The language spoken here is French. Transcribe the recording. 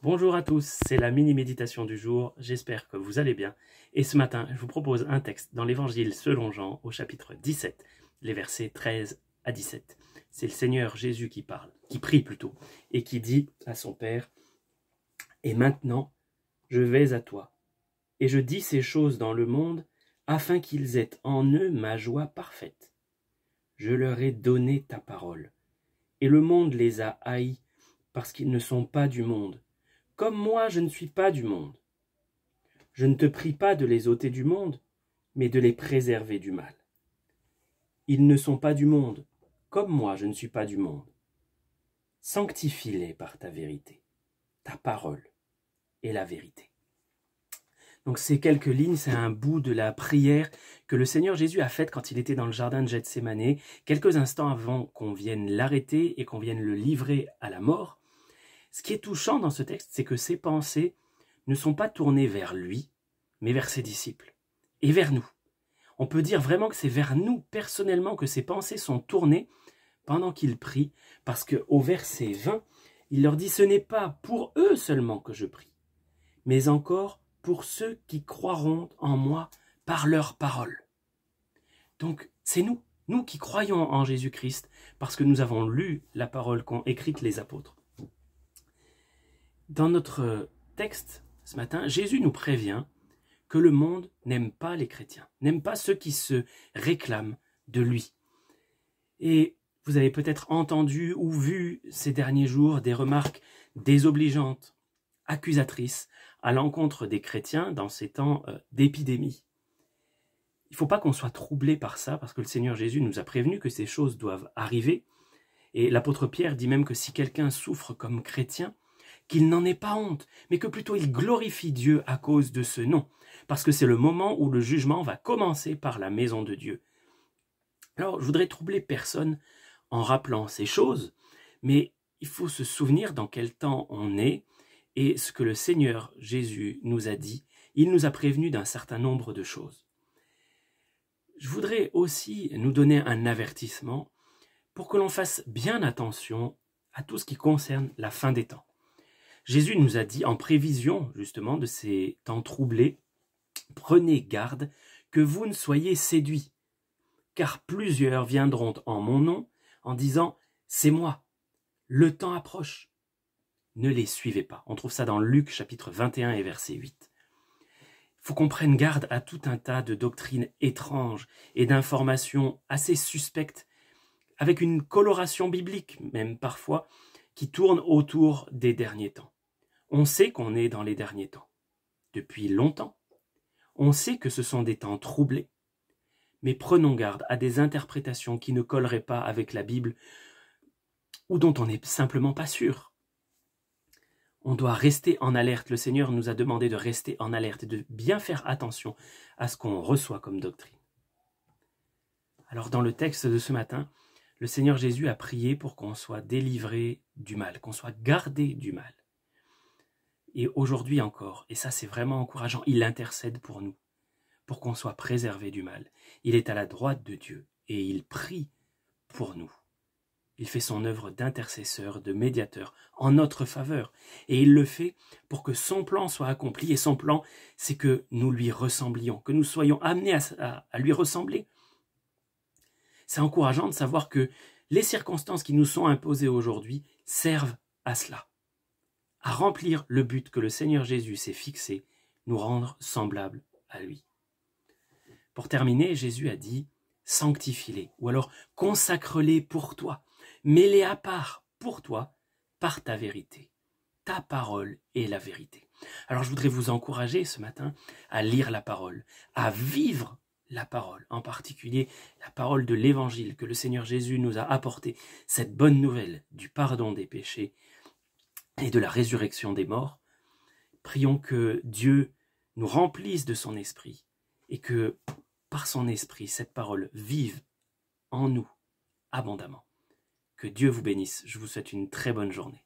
Bonjour à tous, c'est la mini-méditation du jour, j'espère que vous allez bien. Et ce matin, je vous propose un texte dans l'évangile selon Jean, au chapitre 17, les versets 13 à 17. C'est le Seigneur Jésus qui parle, qui prie plutôt, et qui dit à son Père, « Et maintenant, je vais à toi, et je dis ces choses dans le monde, afin qu'ils aient en eux ma joie parfaite. Je leur ai donné ta parole, et le monde les a haïs, parce qu'ils ne sont pas du monde. Comme moi, je ne suis pas du monde. Je ne te prie pas de les ôter du monde, mais de les préserver du mal. Ils ne sont pas du monde, comme moi, je ne suis pas du monde. Sanctifie-les par ta vérité. Ta parole est la vérité. » Donc ces quelques lignes, c'est un bout de la prière que le Seigneur Jésus a faite quand il était dans le jardin de Gethsémanée, quelques instants avant qu'on vienne l'arrêter et qu'on vienne le livrer à la mort. Ce qui est touchant dans ce texte, c'est que ses pensées ne sont pas tournées vers lui, mais vers ses disciples et vers nous. On peut dire vraiment que c'est vers nous, personnellement, que ses pensées sont tournées pendant qu'il prie, parce qu'au verset 20, il leur dit « Ce n'est pas pour eux seulement que je prie, mais encore pour ceux qui croiront en moi par leur parole. » Donc, c'est nous qui croyons en Jésus-Christ, parce que nous avons lu la parole qu'ont écrite les apôtres. Dans notre texte, ce matin, Jésus nous prévient que le monde n'aime pas les chrétiens, n'aime pas ceux qui se réclament de lui. Et vous avez peut-être entendu ou vu ces derniers jours des remarques désobligeantes, accusatrices, à l'encontre des chrétiens dans ces temps d'épidémie. Il ne faut pas qu'on soit troublé par ça, parce que le Seigneur Jésus nous a prévenu que ces choses doivent arriver. Et l'apôtre Pierre dit même que si quelqu'un souffre comme chrétien, qu'il n'en ait pas honte, mais que plutôt il glorifie Dieu à cause de ce nom, parce que c'est le moment où le jugement va commencer par la maison de Dieu. Alors, je voudrais troubler personne en rappelant ces choses, mais il faut se souvenir dans quel temps on est et ce que le Seigneur Jésus nous a dit. Il nous a prévenus d'un certain nombre de choses. Je voudrais aussi nous donner un avertissement pour que l'on fasse bien attention à tout ce qui concerne la fin des temps. Jésus nous a dit, en prévision justement de ces temps troublés, « Prenez garde que vous ne soyez séduits, car plusieurs viendront en mon nom en disant « C'est moi, le temps approche ». Ne les suivez pas. » On trouve ça dans Luc chapitre 21 et verset 8. Il faut qu'on prenne garde à tout un tas de doctrines étranges et d'informations assez suspectes, avec une coloration biblique même parfois, qui tourne autour des derniers temps. On sait qu'on est dans les derniers temps, depuis longtemps. On sait que ce sont des temps troublés. Mais prenons garde à des interprétations qui ne colleraient pas avec la Bible ou dont on n'est simplement pas sûr. On doit rester en alerte. Le Seigneur nous a demandé de rester en alerte et de bien faire attention à ce qu'on reçoit comme doctrine. Alors dans le texte de ce matin, le Seigneur Jésus a prié pour qu'on soit délivré du mal, qu'on soit gardé du mal. Et aujourd'hui encore, et ça c'est vraiment encourageant, il intercède pour nous, pour qu'on soit préservé du mal. Il est à la droite de Dieu et il prie pour nous. Il fait son œuvre d'intercesseur, de médiateur en notre faveur. Et il le fait pour que son plan soit accompli. Et son plan, c'est que nous lui ressemblions, que nous soyons amenés à lui ressembler. C'est encourageant de savoir que les circonstances qui nous sont imposées aujourd'hui servent à cela, à remplir le but que le Seigneur Jésus s'est fixé, nous rendre semblables à lui. Pour terminer, Jésus a dit « Sanctifie-les » ou alors « Consacre-les pour toi ». Mets-les à part pour toi par ta vérité. Ta parole est la vérité. Alors je voudrais vous encourager ce matin à lire la parole, à vivre la parole, en particulier la parole de l'Évangile que le Seigneur Jésus nous a apporté, cette bonne nouvelle du pardon des péchés et de la résurrection des morts. Prions que Dieu nous remplisse de son esprit et que par son esprit, cette parole vive en nous abondamment. Que Dieu vous bénisse. Je vous souhaite une très bonne journée.